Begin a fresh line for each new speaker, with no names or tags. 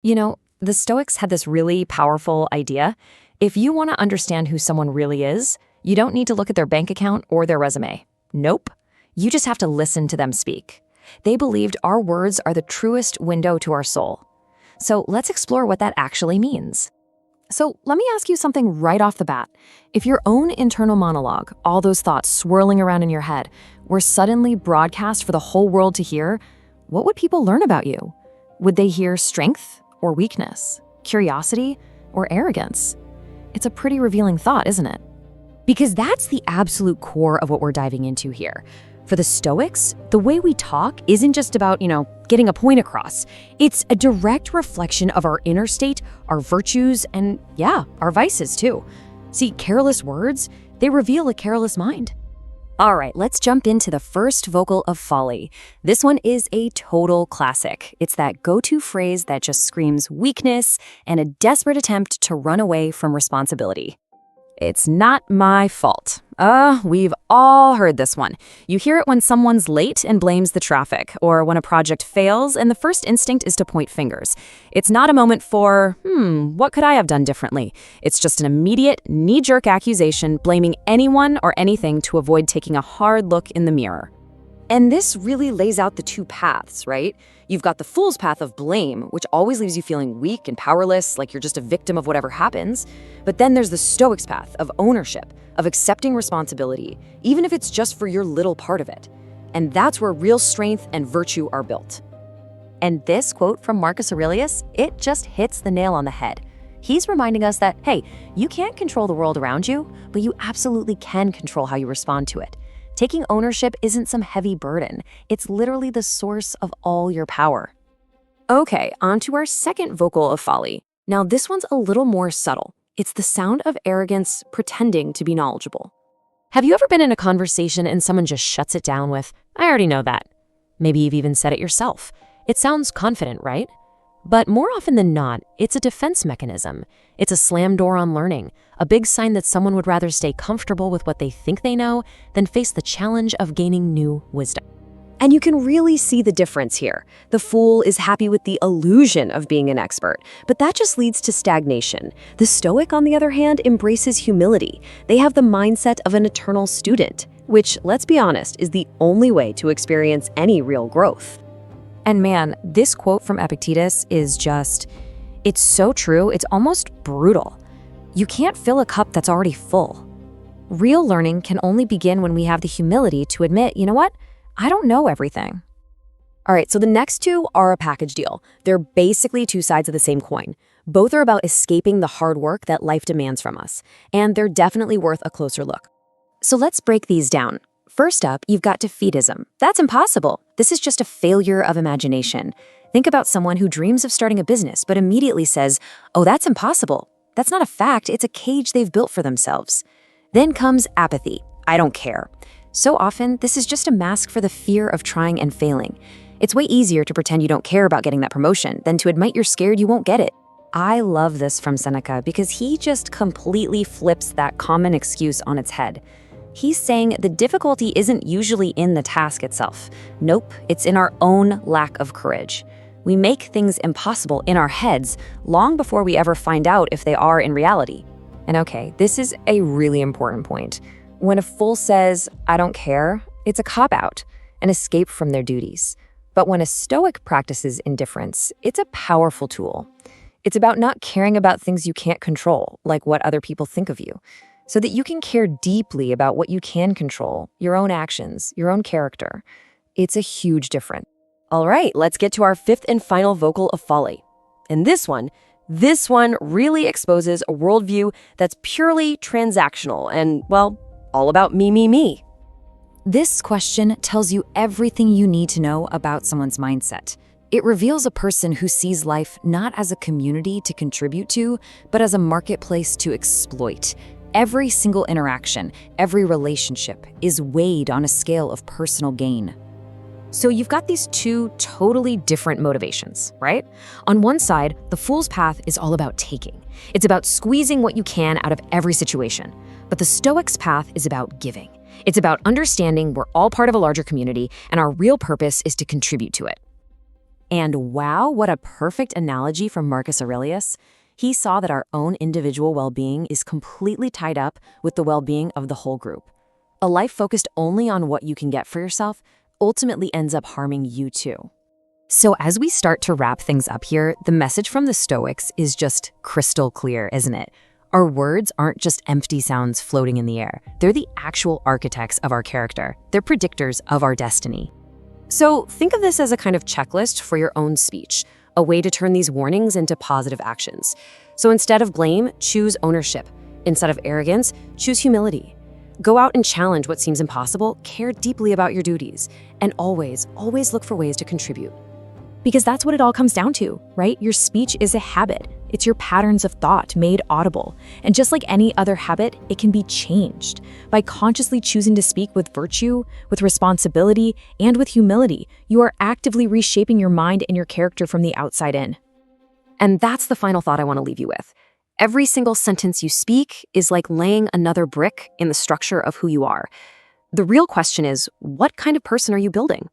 The Stoics had this really powerful idea. If you want to understand who someone really is, you don't need to look at their bank account or their resume. Nope. You just have to listen to them speak. They believed our words are the truest window to our soul. So let's explore what that actually means. So let me ask you something right off the bat. If your own internal monologue, all those thoughts swirling around in your head, were suddenly broadcast for the whole world to hear, what would people learn about you? Would they hear strength or weakness, curiosity or arrogance? It's a pretty revealing thought, isn't it? Because that's the absolute core of what we're diving into here. For the Stoics, the way we talk isn't just about, getting a point across. It's a direct reflection of our inner state, our virtues, and our vices too. See, careless words, they reveal a careless mind. All right, let's jump into the first vocal of folly. This one is a total classic. It's that go-to phrase that just screams weakness and a desperate attempt to run away from responsibility. It's not my fault. We've all heard this one. You hear it when someone's late and blames the traffic, or when a project fails and the first instinct is to point fingers. It's not a moment for, what could I have done differently? It's just an immediate, knee-jerk accusation blaming anyone or anything to avoid taking a hard look in the mirror. And this really lays out the two paths, right? You've got the fool's path of blame, which always leaves you feeling weak and powerless, like you're just a victim of whatever happens. But then there's the Stoic's path of ownership, of accepting responsibility, even if it's just for your little part of it. And that's where real strength and virtue are built. And this quote from Marcus Aurelius, it just hits the nail on the head. He's reminding us that, hey, you can't control the world around you, but you absolutely can control how you respond to it. Taking ownership isn't some heavy burden. It's literally the source of all your power. Okay, on to our second vocal of folly. Now this one's a little more subtle. It's the sound of arrogance pretending to be knowledgeable. Have you ever been in a conversation and someone just shuts it down with, I already know that? Maybe you've even said it yourself. It sounds confident, right? But more often than not, it's a defense mechanism. It's a slam door on learning, a big sign that someone would rather stay comfortable with what they think they know than face the challenge of gaining new wisdom. And you can really see the difference here. The fool is happy with the illusion of being an expert, but that just leads to stagnation. The Stoic, on the other hand, embraces humility. They have the mindset of an eternal student, which, let's be honest, is the only way to experience any real growth. And man, this quote from Epictetus is it's so true, it's almost brutal. You can't fill a cup that's already full. Real learning can only begin when we have the humility to admit, you know what? I don't know everything. All right, so the next two are a package deal. They're basically two sides of the same coin. Both are about escaping the hard work that life demands from us, and they're definitely worth a closer look. So let's break these down. First up, you've got defeatism. That's impossible. This is just a failure of imagination. Think about someone who dreams of starting a business but immediately says, oh, that's impossible. That's not a fact, it's a cage they've built for themselves. Then comes apathy. I don't care. So often, this is just a mask for the fear of trying and failing. It's way easier to pretend you don't care about getting that promotion than to admit you're scared you won't get it. I love this from Seneca because he just completely flips that common excuse on its head. He's saying the difficulty isn't usually in the task itself. Nope, it's in our own lack of courage. We make things impossible in our heads long before we ever find out if they are in reality. And okay, this is a really important point. When a fool says, I don't care, it's a cop-out, an escape from their duties. But when a Stoic practices indifference, it's a powerful tool. It's about not caring about things you can't control, like what other people think of you, so that you can care deeply about what you can control, your own actions, your own character. It's a huge difference. All right, let's get to our fifth and final vocal of folly. And this one really exposes a worldview that's purely transactional and, well, all about me, me, me. This question tells you everything you need to know about someone's mindset. It reveals a person who sees life not as a community to contribute to, but as a marketplace to exploit. Every single interaction, every relationship is weighed on a scale of personal gain. So you've got these two totally different motivations, right? On one side, the fool's path is all about taking. It's about squeezing what you can out of every situation. But the Stoic's path is about giving. It's about understanding we're all part of a larger community and our real purpose is to contribute to it. And wow, what a perfect analogy from Marcus Aurelius. He saw that our own individual well-being is completely tied up with the well-being of the whole group. A life focused only on what you can get for yourself ultimately ends up harming you too. So as we start to wrap things up here, the message from the Stoics is just crystal clear, isn't it? Our words aren't just empty sounds floating in the air. They're the actual architects of our character. They're predictors of our destiny. So think of this as a kind of checklist for your own speech, a way to turn these warnings into positive actions. So instead of blame, choose ownership. Instead of arrogance, choose humility. Go out and challenge what seems impossible, care deeply about your duties, and always look for ways to contribute. Because that's what it all comes down to, right? Your speech is a habit. It's your patterns of thought made audible. And just like any other habit, it can be changed. By consciously choosing to speak with virtue, with responsibility, and with humility, you are actively reshaping your mind and your character from the outside in. And that's the final thought I want to leave you with. Every single sentence you speak is like laying another brick in the structure of who you are. The real question is, what kind of person are you building?